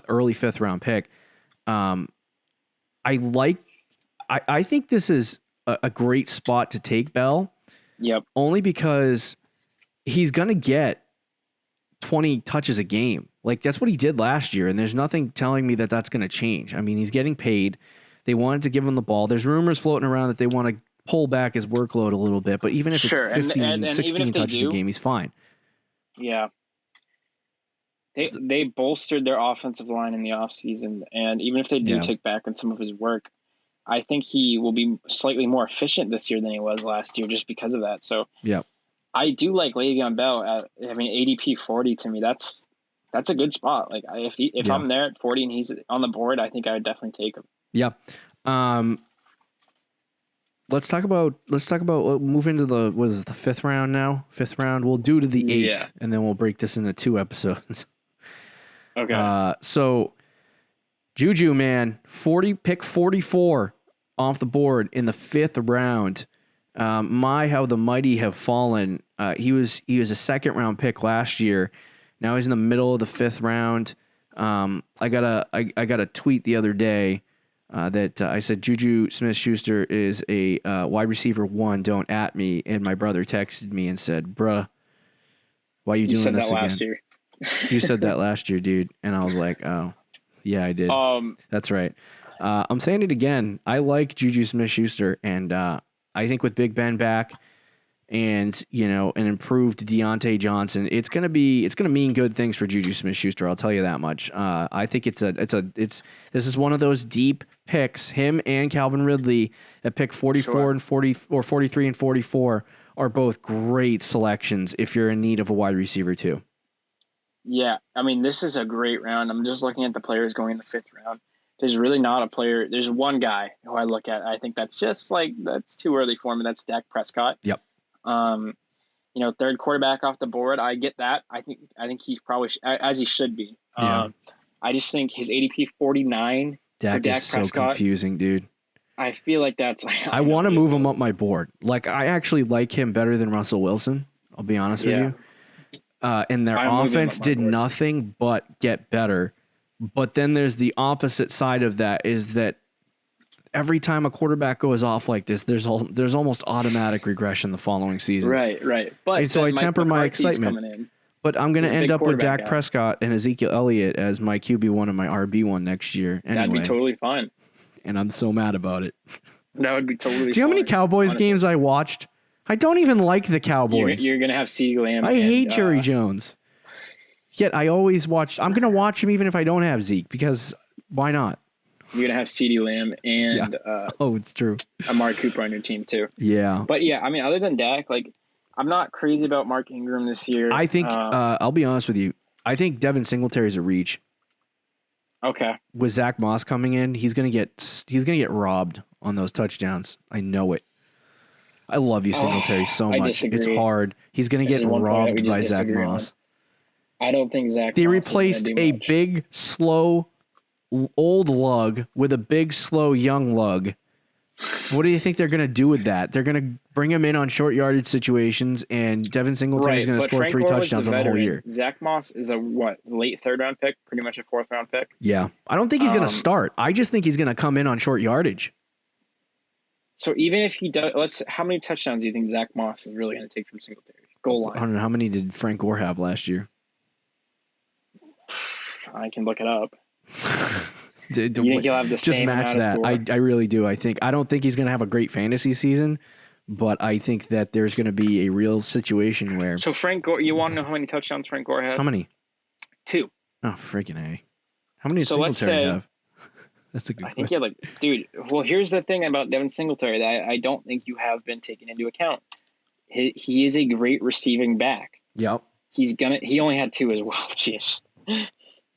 early 5th round pick. I think this is a great spot to take Bell. Yep. Only because he's going to get 20 touches a game. Like, that's what he did last year, and there's nothing telling me that that's going to change. I mean, he's getting paid. They wanted to give him the ball. There's rumors floating around that they want to pull back his workload a little bit, but even if it's 15, 16 touches a game, he's fine. Yeah. They bolstered their offensive line in the offseason, and even if they do take back on some of his work, I think he will be slightly more efficient this year than he was last year just because of that. So I do like Le'Veon Bell. ADP 40 to me, that's a good spot. Like if I'm there at 40 and he's on the board, I think I would definitely take him. Yeah. Let's talk about move into the 5th round now. 5th round. We'll do to the 8th, and then we'll break this into 2 episodes. Okay. So Juju, man, pick 44 off the board in the 5th round. How the mighty have fallen. He was a 2nd round pick last year. Now he's in the middle of the 5th round. I got a tweet the other day that I said Juju Smith-Schuster is a wide receiver 1. Don't at me. And my brother texted me and said, "Bruh, why are you doing this again?" Last year. You said that last year, dude. And I was like, oh. Yeah, I did. That's right. I'm saying it again. I like Juju Smith-Schuster, and I think with Big Ben back and an improved Deontay Johnson, it's gonna mean good things for Juju Smith-Schuster. I'll tell you that much. I think this is one of those deep picks. Him and Calvin Ridley at pick 44 and 40 or 43 and 44 are both great selections if you're in need of a wide receiver too. Yeah, I mean, this is a great round. I'm just looking at the players going in the 5th round. There's really not a player. There's one guy who I look at. I think that's too early for me. That's Dak Prescott. Yep. 3rd quarterback off the board. I get that. I think he's probably as he should be. I just think his ADP 49. Dak is so confusing, dude. I feel like that's. I want to move him up my board. Like, I actually like him better than Russell Wilson. I'll be honest with you. And their offense did nothing but get better. But then there's the opposite side of that, is that every time a quarterback goes off like this, there's almost automatic regression the following season. Right. But so I temper my excitement. But I'm going to end up with Dak Prescott and Ezekiel Elliott as my QB1 and my RB1 next year. Anyway, that'd be totally fine. And I'm so mad about it. That would be totally fine. Do you know how many Cowboys games I watched? I don't even like the Cowboys. You're going to have CeeDee Lamb. I hate Jerry Jones. Yet I always watch. I'm going to watch him even if I don't have Zeke, because why not? you're gonna have CeeDee Lamb and it's true. Amari Cooper on your team too. Yeah, but yeah, I mean, other than Dak, like I'm not crazy about Mark Ingram this year. I think I'll be honest with you. I think Devin Singletary is a reach. Okay. With Zach Moss coming in, he's gonna get robbed on those touchdowns. I know it. I love you, Singletary, so much. It's hard. He's gonna get robbed by Zach Moss. I don't think Zach. They replaced a big, slow, old lug with a big, slow, young lug. What do you think they're going to do with that? They're going to bring him in on short yardage situations, and Devin Singletary is going to score 3 touchdowns on the whole year. Zach Moss is a late 3rd round pick, pretty much a 4th round pick. Yeah, I don't think he's going to start. I just think he's going to come in on short yardage. So even if he does, how many touchdowns do you think Zach Moss is really going to take from Singletary? Goal line. I don't know, how many did Frank Gore have last year? I can look it up. You think he'll have the just same match that? I really do. I don't think he's going to have a great fantasy season, but I think that there's going to be a real situation where. So Frank Gore, you want to know how many touchdowns Frank Gore had? How many? 2. Oh, freaking A. How many does Singletary have? That's a good question. I think you're like, dude. Well, here's the thing about Devin Singletary that I don't think you have been taken into account. He is a great receiving back. Yep. He only had 2 as well. Jeez.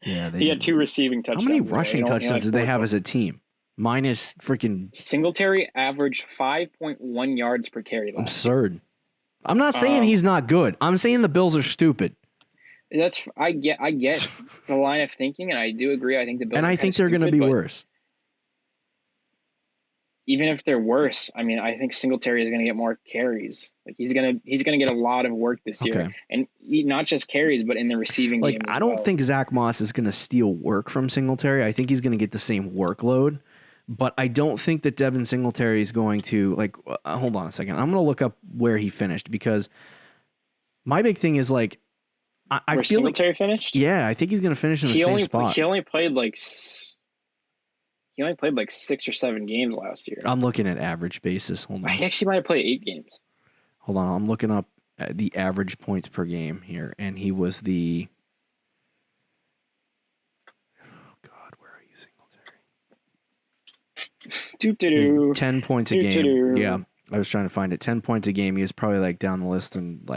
Yeah, he had 2 receiving touchdowns. How many rushing touchdowns did they have as a team? Minus freaking Singletary averaged 5.1 yards per carry. Absurd. I'm not saying he's not good. I'm saying the Bills are stupid. I get the line of thinking, and I do agree. I think the Bills. And I think they're going to be worse. Even if they're worse, I mean, I think Singletary is going to get more carries. Like he's gonna get a lot of work this year, and not just carries, but in the receiving game. I don't think Zach Moss is going to steal work from Singletary. I think he's going to get the same workload, but I don't think that Devin Singletary is going to hold on a second. I'm going to look up where he finished, because my big thing is I feel Singletary finished. Yeah, I think he's going to finish in the same spot. He only played like 6 or 7 games last year. I'm looking at average basis. Hold on. He actually might have played 8 games. Hold on. I'm looking up the average points per game here, and he was the. Oh God, where are you, Singletary? 10 points a game. Yeah, I was trying to find it. 10 points a game. He was probably down the list and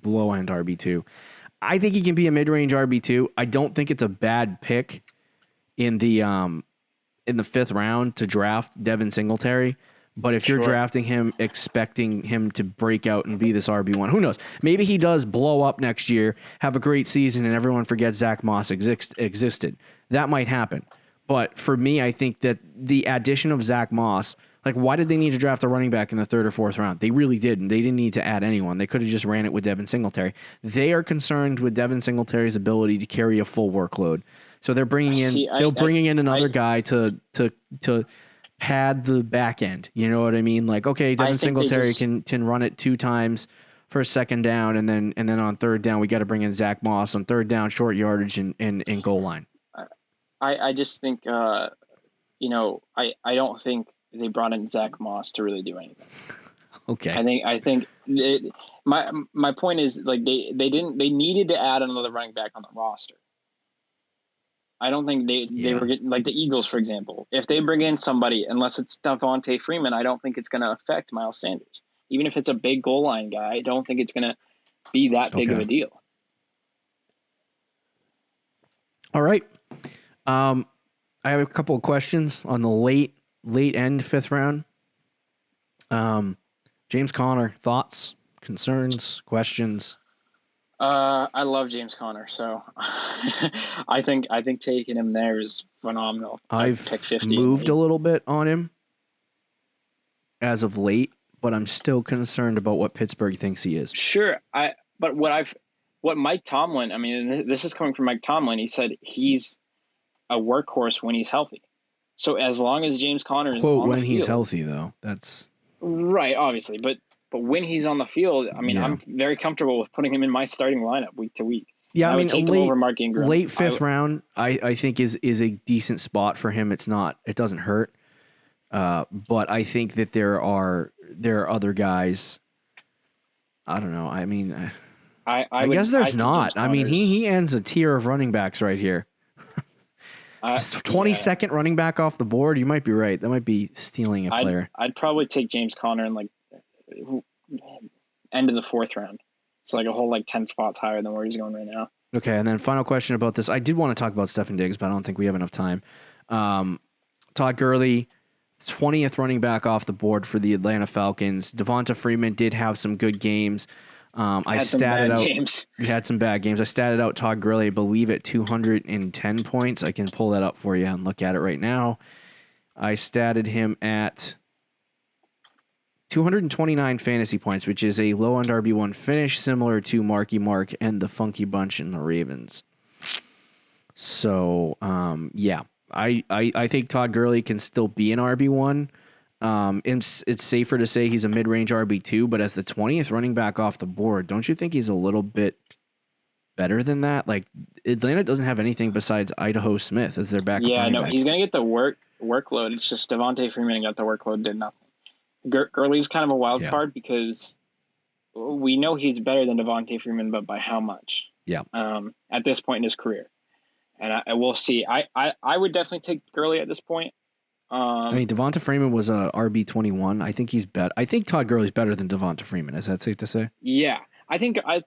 low end RB2. I think he can be a mid range RB2. I don't think it's a bad pick in the 5th round to draft Devin Singletary. But if you're drafting him, expecting him to break out and be this RB1, who knows? Maybe he does blow up next year, have a great season, and everyone forgets Zach Moss existed. That might happen. But for me, I think that the addition of Zach Moss, why did they need to draft a running back in the 3rd or 4th round? They really didn't. They didn't need to add anyone. They could have just ran it with Devin Singletary. They are concerned with Devin Singletary's ability to carry a full workload. So they're bringing in another guy to pad the back end. You know what I mean? Devin Singletary can run it 2 times for a 2nd down, and then on 3rd down we got to bring in Zach Moss on 3rd down, short yardage and goal line. I just think I don't think they brought in Zach Moss to really do anything. Okay. I think my point is they needed to add another running back on the roster. I don't think they were getting the Eagles, for example. If they bring in somebody, unless it's Devontae Freeman, I don't think it's going to affect Miles Sanders. Even if it's a big goal line guy, I don't think it's going to be that big of a deal. All right. I have a couple of questions on the late end 5th round. James Conner, thoughts, concerns, questions? I love James Conner, so I think taking him there is phenomenal. I've moved a little bit on him as of late, but I'm still concerned about what Pittsburgh thinks he is. Sure, but what Mike Tomlin, I mean, this is coming from Mike Tomlin. He said he's a workhorse when he's healthy. So as long as James Conner is on when the field, he's healthy, though, that's right, obviously, but when he's on the field, I mean, I'm very comfortable with putting him in my starting lineup week to week. Yeah, I mean, take him over Mark Ingram. Late 5th round, I think is a decent spot for him. It doesn't hurt. But I think that there are other guys. I don't know. I mean, I guess there's not. I mean, he ends a tier of running backs right here. 22nd running back off the board. You might be right. That might be stealing a player. I'd probably take James Conner in like end of the 4th round. So like a whole like 10 spots higher than where he's going right now. Okay, and then final question about this. I did want to talk about Stefon Diggs, but I don't think we have enough time. Todd Gurley, 20th running back off the board for the Atlanta Falcons. Devonta Freeman did have some good games. I statted out. He had some bad games. I statted out Todd Gurley, I believe, at 210 points. I can pull that up for you and look at it right now. I statted him at 229 fantasy points, which is a low-end RB1 finish, similar to Marky Mark and the Funky Bunch in the Ravens. So, yeah, I think Todd Gurley can still be an RB1. It's safer to say he's a mid-range RB2, but as the 20th running back off the board, don't you think he's a little bit better than that? Like, Atlanta doesn't have anything besides Idaho Smith as their backup running back. He's going to get the workload. It's just Devontae Freeman got the workload, did nothing. Gurley's kind of a wild card because we know he's better than Devontae Freeman, but by how much? Yeah. At this point in his career. And I will see. I would definitely take Gurley at this point. I mean, Devonta Freeman was a RB21. I think he's better. I think Todd Gurley's better than Devonta Freeman. Is that safe to say? Yeah, I think I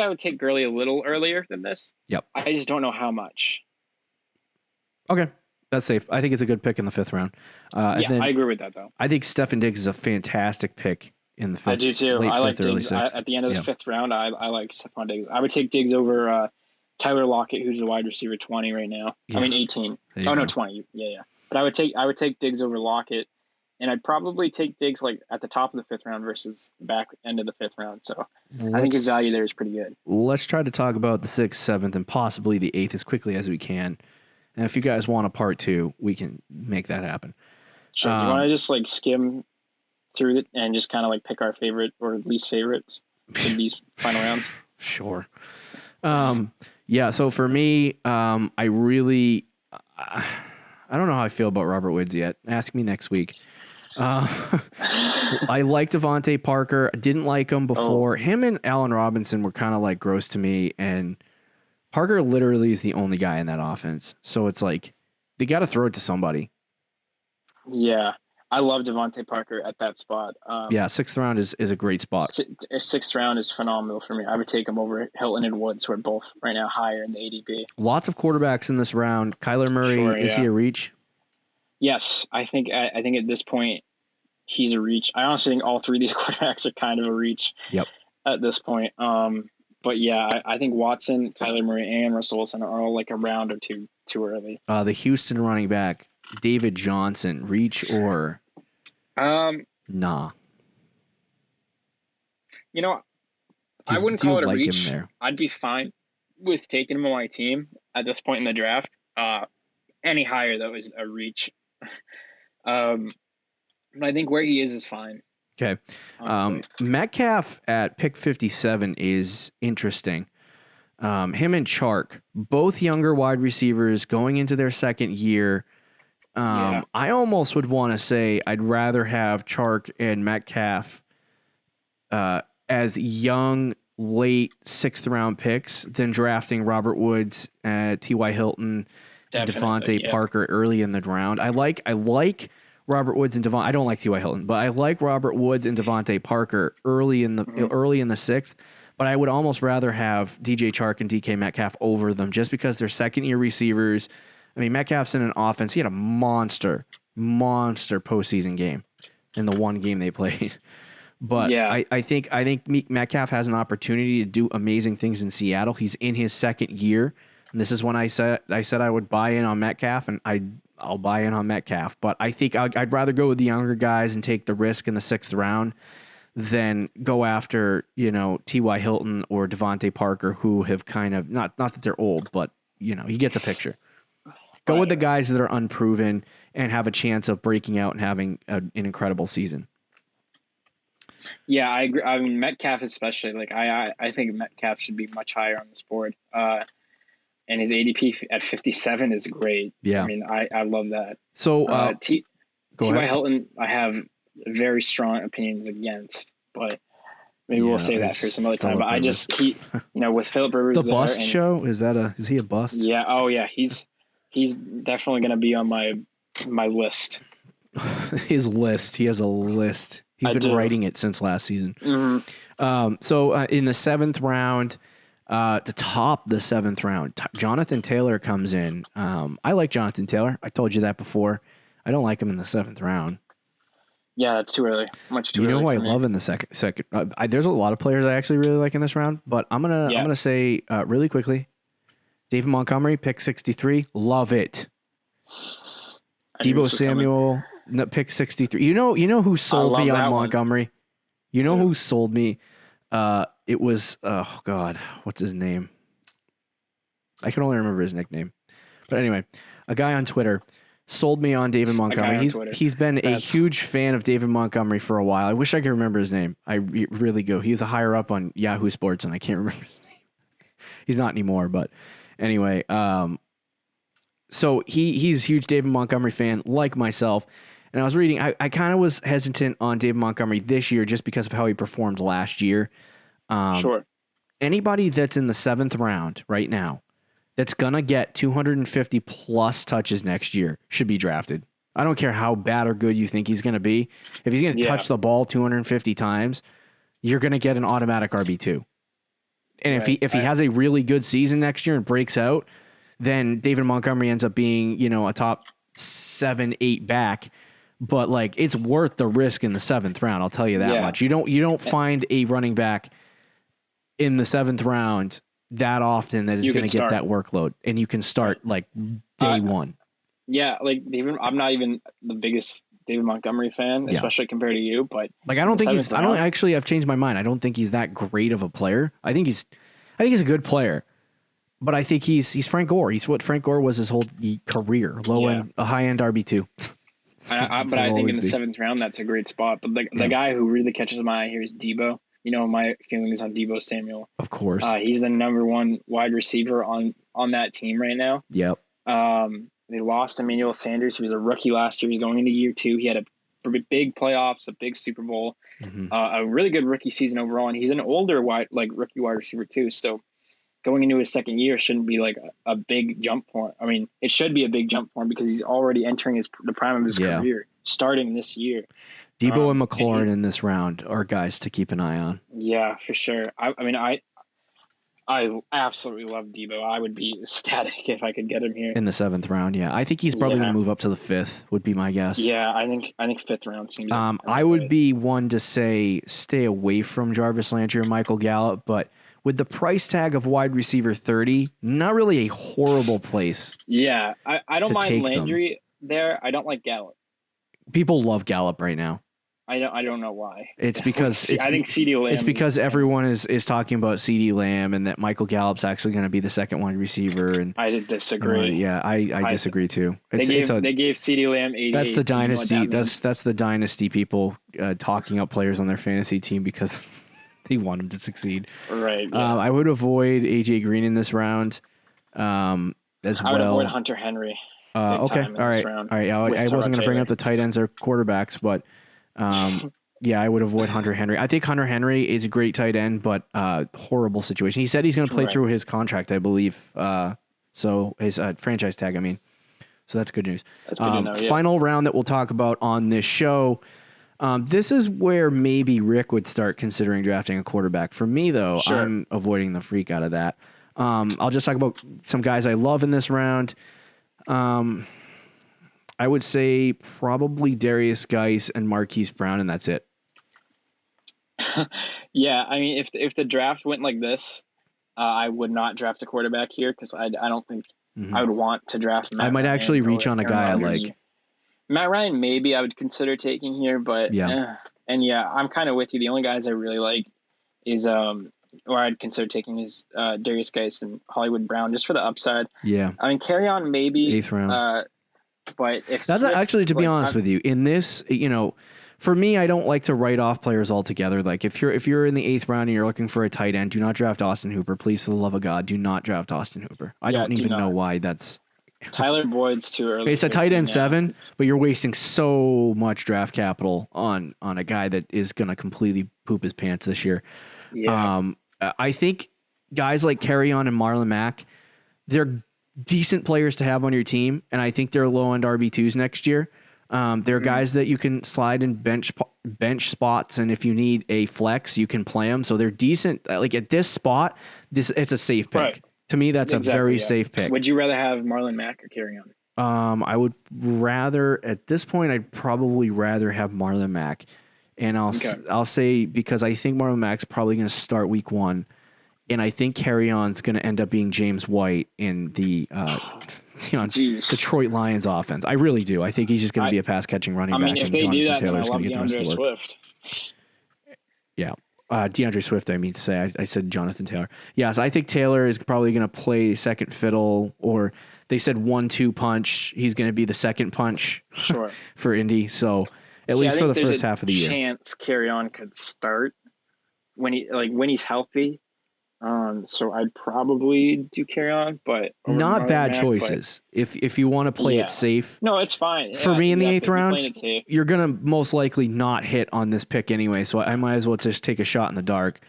would take Gurley a little earlier than this. Yep. I just don't know how much. Okay, that's safe. I think it's a good pick in the 5th round. I agree with that though. I think Stefon Diggs is a fantastic pick in the 5th. I do too. I like Diggs at the end of the 5th round. I like Stefon Diggs. I would take Diggs over Tyler Lockett, who's the wide receiver 20 right now. Yeah. I mean 18. Oh no, 20. Yeah. But I would take Diggs over Lockett, and I'd probably take Diggs like at the top of the 5th round versus the back end of the 5th round. So I think his value there is pretty good. Let's try to talk about the 6th, 7th, and possibly the 8th as quickly as we can. And if you guys want a part 2, we can make that happen. Sure. You want to just like skim through it and just kind of like pick our favorite or least favorites in these final rounds? Sure. Yeah. So for me, I really. I don't know how I feel about Robert Woods yet. Ask me next week. I like Devontae Parker. I didn't like him before. Him and Allen Robinson were kind of like gross to me. And Parker literally is the only guy in that offense. So it's like, they got to throw it to somebody. Yeah. I love Devontae Parker at that spot. 6th round is a great spot. 6th round is phenomenal for me. I would take him over Hilton and Woods, who are both right now higher in the ADP. Lots of quarterbacks in this round. Kyler Murray, is he a reach? Yes, I think at this point he's a reach. I honestly think all 3 of these quarterbacks are kind of a reach. Yep. At this point. But yeah, I think Watson, Kyler Murray, and Russell Wilson are all like a round or two too early. The Houston running back, David Johnson, reach or nah? You know, I wouldn't call it a reach. I'd be fine with taking him on my team at this point in the draft. Any higher though is a reach. But I think where he is fine. Okay. Metcalf at pick 57 is interesting. Him and Chark, both younger wide receivers going into their 2nd year. I almost would want to say I'd rather have Chark and Metcalf as young, late 6th round picks than drafting Robert Woods, T.Y. Hilton, and Devontae Parker early in the round. I like Robert Woods and Devon. I don't like T.Y. Hilton, but I like Robert Woods and Devontae Parker early in the 6th. But I would almost rather have DJ Chark and DK Metcalf over them just because they're 2nd-year receivers. I mean, Metcalf's in an offense. He had a monster postseason game in the one game they played. But yeah. I think Metcalf has an opportunity to do amazing things in Seattle. He's in his 2nd year. And this is when I said I would buy in on Metcalf, and I'll buy in on Metcalf. But I think I'd rather go with the younger guys and take the risk in the 6th round than go after, T.Y. Hilton or Devontae Parker, who have kind of, not that they're old, but, you get the picture. Go with the guys that are unproven and have a chance of breaking out and having an incredible season. Yeah, I agree. I mean, Metcalf especially, like I think Metcalf should be much higher on this board. And his ADP at 57 is great. Yeah. I mean, I love that. So T.Y. Hilton, I have very strong opinions against, but maybe we'll save that for some other time. But Rivers. with Philip Rivers. The bust show? Is he a bust? Yeah. Oh yeah. He's He's definitely going to be on my list. His list. He has a list. He's been writing it since last season. Mm-hmm. So in the 7th round, to top the 7th round, Jonathan Taylor comes in. I like Jonathan Taylor. I told you that before. I don't like him in the 7th round. Yeah, that's too early. Much too early. You know who I love in the second? There's a lot of players I actually really like in this round, but I'm gonna say really quickly, David Montgomery, pick 63, love it. Deebo Samuel, pick 63. You know who sold me on Montgomery? You know who sold me? It was oh god, what's his name? I can only remember his nickname. But anyway, a guy on Twitter sold me on David Montgomery. He's been a huge fan of David Montgomery for a while. I wish I could remember his name. I really go. He's a higher up on Yahoo Sports, and I can't remember his name. He's not anymore, but anyway. So he's a huge David Montgomery fan, like myself. And I was reading. I kind of was hesitant on David Montgomery this year just because of how he performed last year. Sure. Anybody that's in the 7th round right now that's going to get 250 plus touches next year should be drafted. I don't care how bad or good you think he's going to be. If he's going to touch the ball 250 times, you're going to get an automatic RB2. And if he has a really good season next year and breaks out, then David Montgomery ends up being, a top 7-8 back. But like, it's worth the risk in the 7th round. I'll tell you that much. You don't find a running back in the 7th round that often that is going to get that workload, and you can start like day one. Yeah, like I'm not even the biggest David Montgomery fan, especially compared to you. But like, I've changed my mind. I don't think he's that great of a player. I think he's a good player, but I think he's Frank Gore. He's what Frank Gore was his whole career, a high end RB2. But I think in the 7th round, that's a great spot. But the guy who really catches my eye here is Deebo. My feelings on Deebo Samuel. Of course. He's the number 1 wide receiver on that team right now. Yep. They lost Emmanuel Sanders. He was a rookie last year. He's going into year 2. He had a big playoffs, a big Super Bowl, a really good rookie season overall. And he's an older rookie wide receiver too. So going into his 2nd year shouldn't be like a big jump for him. I mean, it should be a big jump for him because he's already entering the prime of his career, starting this year. Deebo and McLaurin in this round are guys to keep an eye on. Yeah, for sure. I absolutely love Deebo. I would be ecstatic if I could get him here in the 7th round. Yeah, I think he's probably going to move up to the 5th. Would be my guess. Yeah, I think 5th round seems. I would be one to say stay away from Jarvis Landry or Michael Gallup, but with the price tag of wide receiver 30, not really a horrible place. Yeah, I don't mind Landry there. I don't like Gallup. People love Gallup right now. I don't know why. It's because I think CeeDee Lamb. It's because everyone is talking about CeeDee Lamb and that Michael Gallup's actually going to be the 2nd wide receiver. And I disagree. I disagree too. They gave CeeDee Lamb 88. That's the dynasty. That's the dynasty people talking up players on their fantasy team because they want them to succeed. Right. Yeah. I would avoid AJ Green in this round. I would avoid Hunter Henry. Okay. All right. I wasn't going to bring up the tight ends or quarterbacks, but. I would avoid Hunter Henry. I think Hunter Henry is a great tight end, but horrible situation. He said he's going to play through his contract, I believe. So his franchise tag, I mean. So that's good news. That's good to know, yeah. Final round that we'll talk about on this show. This is where maybe Rick would start considering drafting a quarterback. For me, though, I'm avoiding the freak out of that. I'll just talk about some guys I love in this round. I would say probably Darius Geis and Marquise Brown, and that's it. Yeah, I mean, if the draft went like this, I would not draft a quarterback here because I don't think I would want to draft Matt I might Ryan actually reach on a guy I like. Matt Ryan, maybe I would consider taking here, but I'm kind of with you. The only guys I really like is or I'd consider taking is Darius Geis and Hollywood Brown just for the upside. Yeah, I mean, carry on maybe 8th round. But if that's Swift, actually, to be honest with you, in this, for me, I don't like to write off players altogether. Like if you're in the 8th round and you're looking for a tight end, do not draft Austin Hooper. Please, for the love of God, do not draft Austin Hooper. I don't even know why that's. Tyler Boyd's too early. It's a tight end 7, but you're wasting so much draft capital on a guy that is going to completely poop his pants this year. Yeah. I think guys like Kerryon and Marlon Mack, decent players to have on your team, and I think they're low-end RB2s next year. They're guys that you can slide in bench spots, and if you need a flex, you can play them. So they're decent. Like at this spot, it's a safe pick. Right. To me, that's a very safe pick. Would you rather have Marlon Mack or Kerryon? I would rather, at this point, I'd probably rather have Marlon Mack. And I'll say, because I think Marlon Mack's probably going to start week 1. And I think Kerryon's going to end up being James White in the Detroit Lions offense. I really do. I think he's just going to be a pass-catching running back. I mean, if they do that, then I love DeAndre Swift. Yeah. DeAndre Swift, I mean to say. I said Jonathan Taylor. Yeah, so I think Taylor is probably going to play second fiddle, or they said 1-2 punch. He's going to be the second punch for Indy. So at least for the first half of the year. Chance Kerryon could start when he's healthy. So I'd probably do Kerryon, but not bad choices. If you want to play it safe. No, it's fine. For me in the 8th round, you're going to most likely not hit on this pick anyway, so I might as well just take a shot in the dark.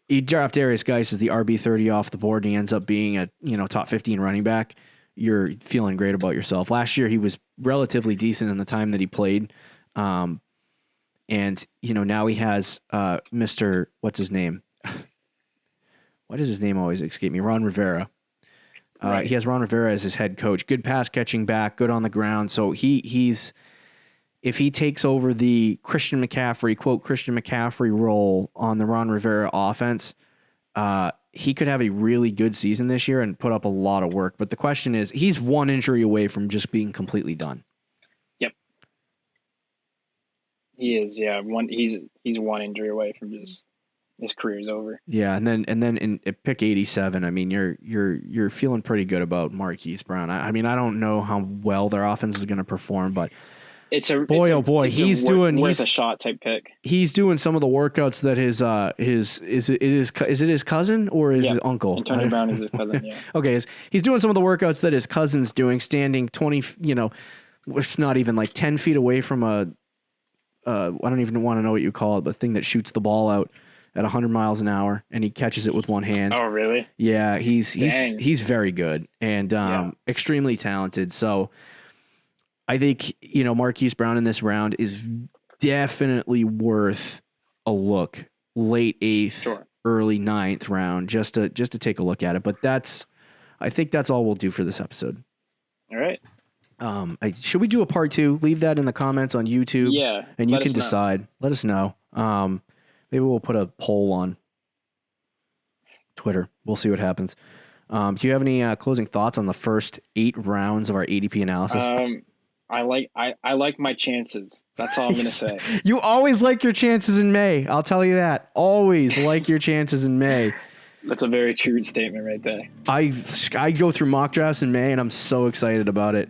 You draft Darius Geis as the RB30 off the board, and he ends up being a top 15 running back. You're feeling great about yourself. Last year, he was relatively decent in the time that he played. And now he has Mr. What's his name? Why does his name always escape me? Ron Rivera. Right. He has Ron Rivera as his head coach. Good pass catching back, good on the ground. So he's if he takes over the Christian McCaffrey role on the Ron Rivera offense, he could have a really good season this year and put up a lot of work. But the question is, he's one injury away from just being completely done. Yep. He is, yeah. He's one injury away from just his career's over. Yeah, and then in pick 87, I mean, you're feeling pretty good about Marquise Brown. I mean, I don't know how well their offense is going to perform, but he's worth a shot type pick. He's doing some of the workouts that is it his cousin or is his uncle? Antonio Brown is his cousin. Yeah. Okay, he's doing some of the workouts that his cousin's doing, standing 20, it's not even like 10 feet away from a I don't even want to know what you call it, but thing that shoots the ball out at 100 miles an hour, and he catches it with one hand. Oh, really? Yeah, he's very good and extremely talented. So I think, Marquise Brown in this round is definitely worth a look. Late 8th, early 9th round, just to take a look at it. But I think that's all we'll do for this episode. All right. Should we do a part 2? Leave that in the comments on YouTube. Yeah. And you can decide. Let us know. Maybe we'll put a poll on Twitter. We'll see what happens. Do you have any closing thoughts on the first 8 rounds of our ADP analysis? I like my chances. That's all I'm going to say. You always like your chances in May. I'll tell you that. Always like your chances in May. That's a very true statement right there. I go through mock drafts in May, and I'm so excited about it.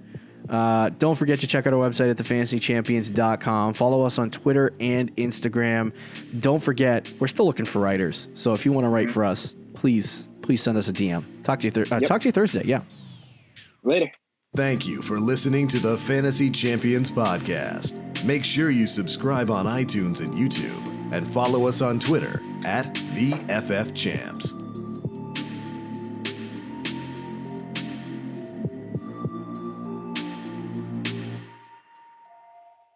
Don't forget to check out our website at thefantasychampions.com. Follow us on Twitter and Instagram. Don't forget, we're still looking for writers. So if you want to write for us, please send us a DM. Talk to you Thursday. Yeah. Later. Thank you for listening to the Fantasy Champions podcast. Make sure you subscribe on iTunes and YouTube and follow us on Twitter at @TheFFChamps.